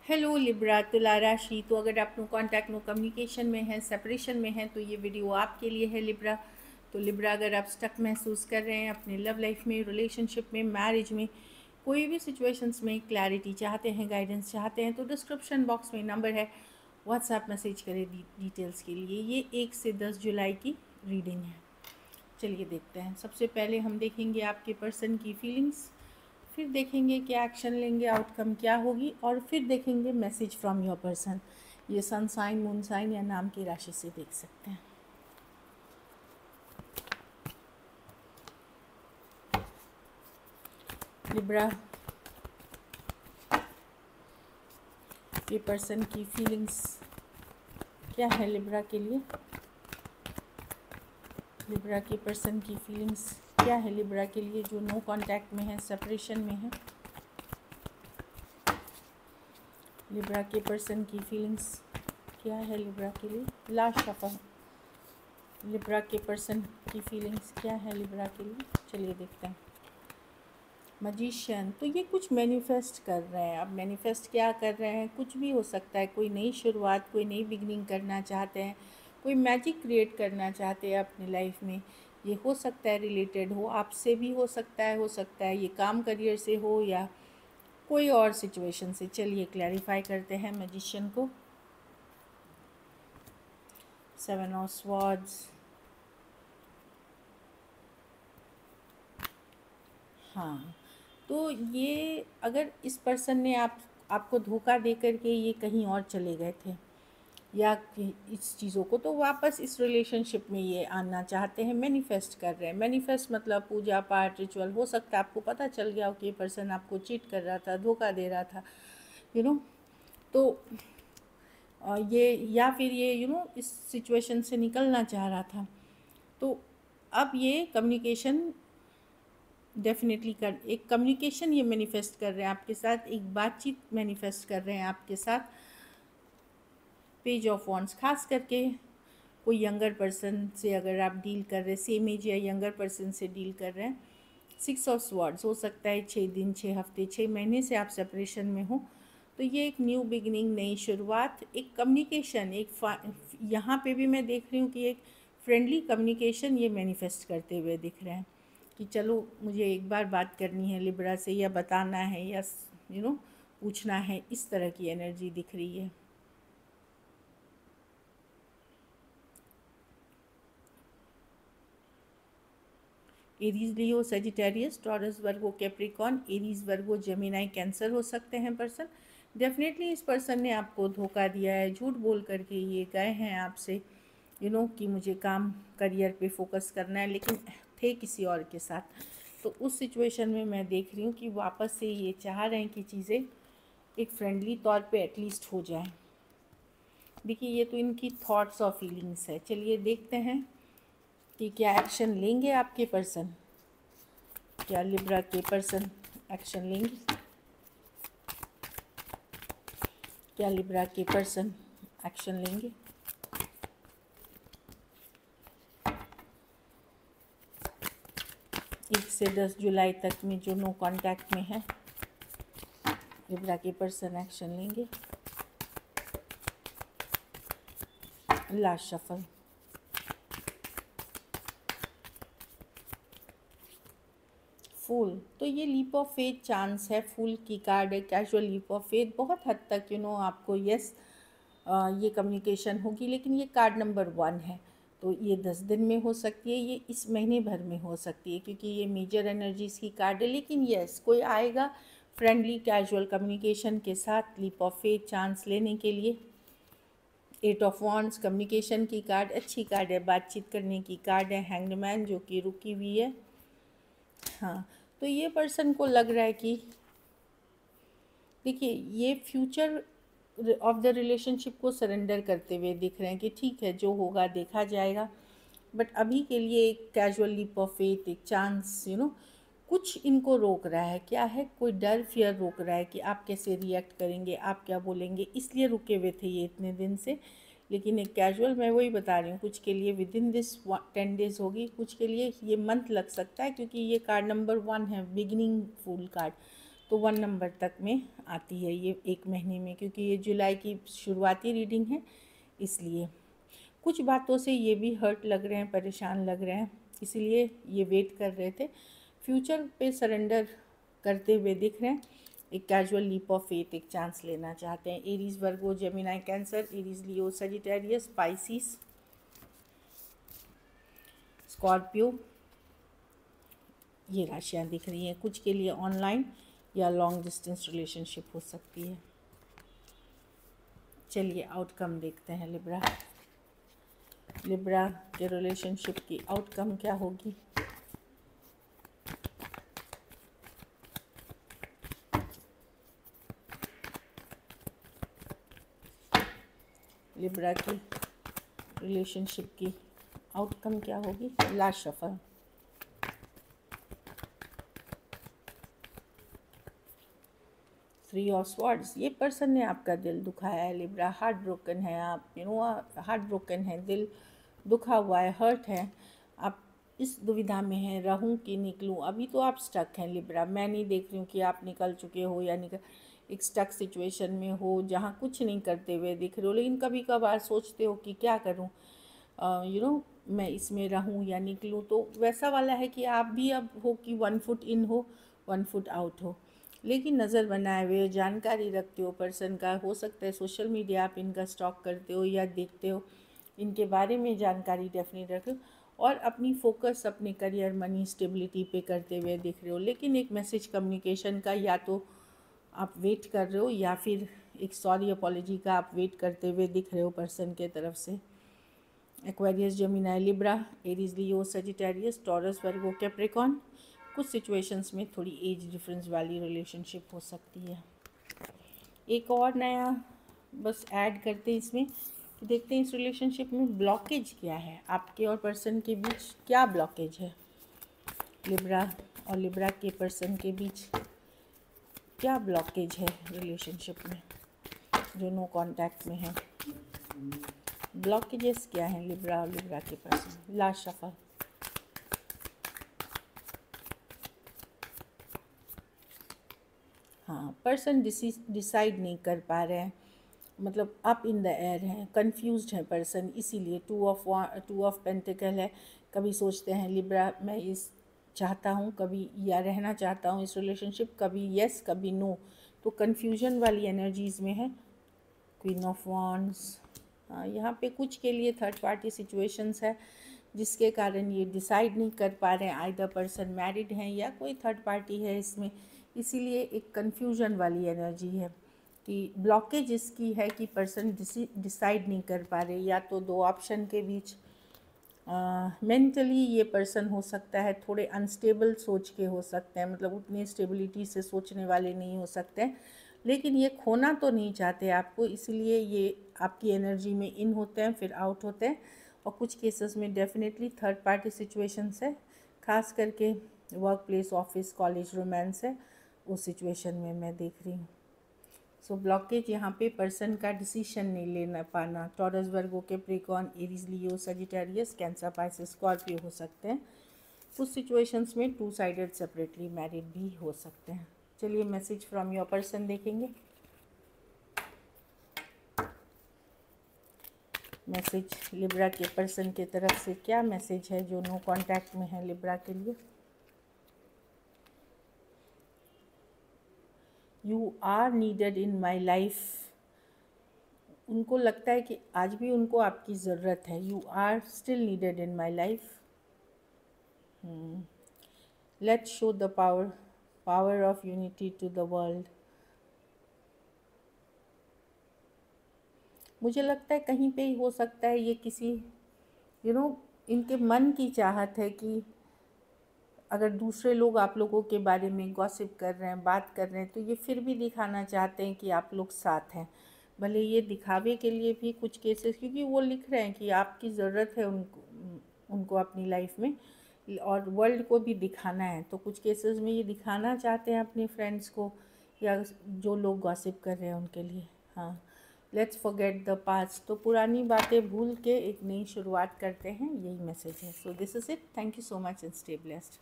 Hello Libra तुला राशि। तो अगर आप नो कांटेक्ट नो कम्युनिकेशन में हैं, सेपरेशन में हैं, तो ये वीडियो आपके लिए है लिब्रा। तो लिब्रा, अगर आप स्टक महसूस कर रहे हैं अपने लव लाइफ में, रिलेशनशिप में, मैरिज में, कोई भी सिचुएशंस में क्लैरिटी चाहते हैं, गाइडेंस चाहते हैं, तो डिस्क्रिप्शन बॉक्स में नंबर है, व्हाट्सएप मैसेज करें डिटेल्स के लिए। ये 1 से 10 जुलाई की रीडिंग है। चलिए देखते हैं। सबसे पहले हम देखेंगे आपके पर्सन की फीलिंग्स, फिर देखेंगे क्या एक्शन लेंगे, आउटकम क्या होगी, और फिर देखेंगे मैसेज फ्रॉम योर पर्सन। ये सन साइन, मून साइन या नाम की राशि से देख सकते हैं। लिब्रा, ये पर्सन की फीलिंग्स क्या है लिब्रा के लिए? लिब्रा के पर्सन की फीलिंग्स क्या है लिब्रा के लिए जो नो कांटेक्ट में है, सेपरेशन में है? लिब्रा के पर्सन की फीलिंग्स क्या है लिब्रा के लिए? Last shuffle. लिब्रा के पर्सन की फीलिंग्स क्या है लिब्रा के लिए? चलिए देखते हैं। मजिशियन, तो ये कुछ मैनिफेस्ट कर रहे हैं। अब मैनिफेस्ट क्या कर रहे हैं? कुछ भी हो सकता है। कोई नई शुरुआत, कोई नई बिगनिंग करना चाहते हैं, कोई मैजिक क्रिएट करना चाहते हैं अपनी लाइफ में। ये हो सकता है रिलेटेड हो, आपसे भी हो सकता है ये काम करियर से हो या कोई और सिचुएशन से। चलिए क्लैरिफाई करते हैं मैजिशियन को। 7 ऑफ स्वॉर्ड्स, हाँ। तो ये अगर इस पर्सन ने आपको धोखा दे करके ये कहीं और चले गए थे या इस चीज़ों को, तो वापस इस रिलेशनशिप में ये आना चाहते हैं, मैनिफेस्ट कर रहे हैं। मैनिफेस्ट मतलब पूजा पाठ, रिचुअल। हो सकता है आपको पता चल गया हो कि ये पर्सन आपको चीट कर रहा था, धोखा दे रहा था, तो ये, या फिर ये इस सिचुएशन से निकलना चाह रहा था। तो अब ये कम्युनिकेशन डेफिनेटली एक कम्युनिकेशन ये मैनिफेस्ट कर रहे हैं आपके साथ, एक बातचीत मैनिफेस्ट कर रहे हैं आपके साथ। पेज ऑफ वॉन्ड्स, खास करके कोई यंगर पर्सन से अगर आप डील कर रहे हैं, सेम एज या यंगर पर्सन से डील कर रहे हैं। 6 ऑफ स्वॉर्ड्स, हो सकता है 6 दिन, 6 हफ्ते, 6 महीने से आप सेपरेशन में हो। तो ये एक न्यू बिगनिंग, नई शुरुआत, एक कम्युनिकेशन, यहाँ पे भी मैं देख रही हूँ कि एक फ्रेंडली कम्युनिकेशन ये मैनिफेस्ट करते हुए दिख रहे हैं कि चलो मुझे एक बार बात करनी है लिब्रा से, या बताना है, या पूछना है। इस तरह की एनर्जी दिख रही है। एरीज, लियो, सेजिटेरियस, टॉरस, वर्गो, कैप्रिकॉन, एरीज, वर्गो, जेमिनाई, कैंसर हो सकते हैं पर्सन। डेफिनेटली इस पर्सन ने आपको धोखा दिया है, झूठ बोल करके ये गए हैं आपसे, कि मुझे काम करियर पे फोकस करना है, लेकिन थे किसी और के साथ। तो उस सिचुएशन में मैं देख रही हूँ कि वापस से ये चाह रहे हैं कि चीज़ें एक फ्रेंडली तौर पे एटलीस्ट हो जाए। देखिए, ये तो इनकी थॉट्स और फीलिंग्स है। चलिए देखते हैं कि क्या एक्शन लेंगे आपके पर्सन। क्या लिब्रा के पर्सन एक्शन लेंगे? क्या लिब्रा के पर्सन एक्शन लेंगे? एक से 10 जुलाई तक में जो नो कांटेक्ट में है, लिब्रा के पर्सन एक्शन लेंगे। Last shuffle. फूल, तो ये लीप ऑफ फेथ चांस है, फूल की कार्ड है, कैजुअल लीप ऑफ फेथ। बहुत हद तक आपको ये कम्युनिकेशन होगी, लेकिन ये कार्ड नंबर 1 है। तो ये 10 दिन में हो सकती है, ये इस महीने भर में हो सकती है, क्योंकि ये मेजर एनर्जीज़ की कार्ड है। लेकिन कोई आएगा फ्रेंडली कैजुअल कम्युनिकेशन के साथ, लीप ऑफ फेथ चांस लेने के लिए। 8 ऑफ वॉन्ड्स, कम्युनिकेशन की कार्ड, अच्छी कार्ड है, बातचीत करने की कार्ड है। हैंग्ड मैन, जो कि रुकी हुई है। हाँ, तो ये पर्सन को लग रहा है कि देखिए, ये फ्यूचर ऑफ द रिलेशनशिप को सरेंडर करते हुए दिख रहे हैं कि ठीक है, जो होगा देखा जाएगा। बट अभी के लिए एक कैजुअल लीप ऑफ फेथ, एक चांस, कुछ इनको रोक रहा है। क्या है? कोई डर, फियर रोक रहा है कि आप कैसे रिएक्ट करेंगे, आप क्या बोलेंगे, इसलिए रुके हुए थे ये इतने दिन से। लेकिन एक कैजुअल, मैं वही बता रही हूँ, कुछ के लिए विद इन दिस 10 डेज़ होगी, कुछ के लिए ये मंथ लग सकता है, क्योंकि ये कार्ड नंबर 1 है, बिगिनिंग फूल कार्ड। तो 1 नंबर तक में आती है ये 1 महीने में, क्योंकि ये जुलाई की शुरुआती रीडिंग है इसलिए। कुछ बातों से ये भी हर्ट लग रहे हैं, परेशान लग रहे हैं, इसीलिए ये वेट कर रहे थे। फ्यूचर पे सरेंडर करते हुए दिख रहे हैं, एक कैजुअल लीप ऑफ फेथ, एक चांस लेना चाहते हैं। एरीज, वर्गो, जेमिनाई, कैंसर, एरीज, लियो, सजिटेरियस, पाइसिस, स्कॉर्पियो, ये राशियाँ दिख रही हैं। कुछ के लिए ऑनलाइन या लॉन्ग डिस्टेंस रिलेशनशिप हो सकती है। चलिए आउटकम देखते हैं लिब्रा। लिब्रा के रिलेशनशिप की आउटकम क्या होगी? लिब्रा की रिलेशनशिप की आउटकम क्या होगी? Last shuffle. Three of swords, ये पर्सन ने आपका दिल दुखाया है लिब्रा, हार्ट ब्रोकन है आप, हार्ट ब्रोकन है, दिल दुखा हुआ है, हर्ट है, आप इस दुविधा में हैं, रहूं कि निकलूं। अभी तो आप स्टक हैं लिब्रा, मैं नहीं देख रही हूँ कि आप निकल चुके हो या एक स्टक सिचुएशन में हो जहाँ कुछ नहीं करते हुए दिख रहे हो, लेकिन कभी कभार सोचते हो कि क्या करूँ, मैं इसमें रहूं या निकलूं। तो वैसा वाला है कि आप भी अब हो कि 1 फुट इन हो 1 फुट आउट हो, लेकिन नज़र बनाए हुए जानकारी रखते हो पर्सन का। हो सकता है सोशल मीडिया आप इनका स्टॉक करते हो या देखते हो, इनके बारे में जानकारी डेफिनेट रखो और अपनी फोकस अपने करियर, मनी, स्टेबिलिटी पे करते हुए दिख रहे हो। लेकिन एक मैसेज कम्युनिकेशन का या तो आप वेट कर रहे हो या फिर एक सॉरी अपॉलॉजी का आप वेट करते हुए दिख रहे हो पर्सन के तरफ से। एक्वेरियस, जेमिनाई, लिब्रा, एरीज, लियो, सजिटेरियस, टॉरस, वर्गो, कैप्रिकॉर्न, कुछ सिचुएशंस में थोड़ी एज डिफरेंस वाली रिलेशनशिप हो सकती है। एक और नया बस ऐड करते हैं इसमें कि देखते हैं इस रिलेशनशिप में ब्लॉकेज क्या है, आपके और पर्सन के बीच क्या ब्लॉकेज है। लिब्रा और लिब्रा के पर्सन के बीच क्या ब्लॉकेज है रिलेशनशिप में, जो नो कांटेक्ट में है। ब्लॉकेजेस क्या हैं लिब्रा और लिब्रा के पर्सन? Last shuffle. हाँ, पर्सन डिसाइड नहीं कर पा रहे हैं, मतलब अप इन द एयर हैं, कंफ्यूज्ड है पर्सन, इसीलिए टू ऑफ पेंटिकल है। कभी सोचते हैं लिब्रा मैं इस चाहता हूँ कभी, या रहना चाहता हूँ इस रिलेशनशिप, कभी यस कभी नो, तो कन्फ्यूजन वाली एनर्जीज़ में है। क्वीन ऑफ वॉन्ड्स, यहाँ पे कुछ के लिए थर्ड पार्टी सिचुएशंस है जिसके कारण ये डिसाइड नहीं कर पा रहे हैं, आइदर पर्सन मैरिड हैं या कोई थर्ड पार्टी है इसमें, इसीलिए एक कन्फ्यूजन वाली एनर्जी है कि ब्लॉकेज इसकी है कि पर्सन डिसाइड नहीं कर पा रहे। या तो दो ऑप्शन के बीच मेंटली ये पर्सन हो सकता है थोड़े अनस्टेबल सोच के हो सकते हैं, मतलब उतनी स्टेबिलिटी से सोचने वाले नहीं हो सकते हैं, लेकिन ये खोना तो नहीं चाहते आपको, इसलिए ये आपकी एनर्जी में इन होते हैं फिर आउट होते हैं। और कुछ केसेस में डेफिनेटली थर्ड पार्टी सिचुएशंस है, खास करके work place, office, college, romance है, उस सिचुएशन में मैं देख रही हूँ। सो ब्लॉकेज यहाँ पे पर्सन का डिसीजन नहीं लेना पाना। टॉरस, वर्गो, कैप्रिकॉर्न, एरीज, लियो, सजिटेरियस, कैंसर, पाइसेस, स्कॉर्पियो हो सकते हैं। कुछ सिचुएशंस में 2 साइडेड सेपरेटली मैरिड भी हो सकते हैं। चलिए मैसेज फ्रॉम योर पर्सन देखेंगे। मैसेज लिब्रा के पर्सन के तरफ से क्या मैसेज है जो नो कांटेक्ट में है लिब्रा के लिए? You are needed in my life, उनको लगता है कि आज भी उनको आपकी ज़रूरत है। You are still needed in my life. Let's show the power of unity to the world. मुझे लगता है कहीं पे ही हो सकता है ये किसी इनके मन की चाहत है कि अगर दूसरे लोग आप लोगों के बारे में गॉसिप कर रहे हैं, बात कर रहे हैं, तो ये फिर भी दिखाना चाहते हैं कि आप लोग साथ हैं। भले ये दिखावे के लिए भी कुछ केसेस, क्योंकि वो लिख रहे हैं कि आपकी ज़रूरत है उनको अपनी लाइफ में और वर्ल्ड को भी दिखाना है, तो कुछ केसेस में ये दिखाना चाहते हैं अपने फ्रेंड्स को या जो लोग गॉसिप कर रहे हैं उनके लिए। हाँ, लेट्स फॉरगेट द पास्ट, तो पुरानी बातें भूल के एक नई शुरुआत करते हैं, यही मैसेज है। So this is it, thank you so much and stay blessed.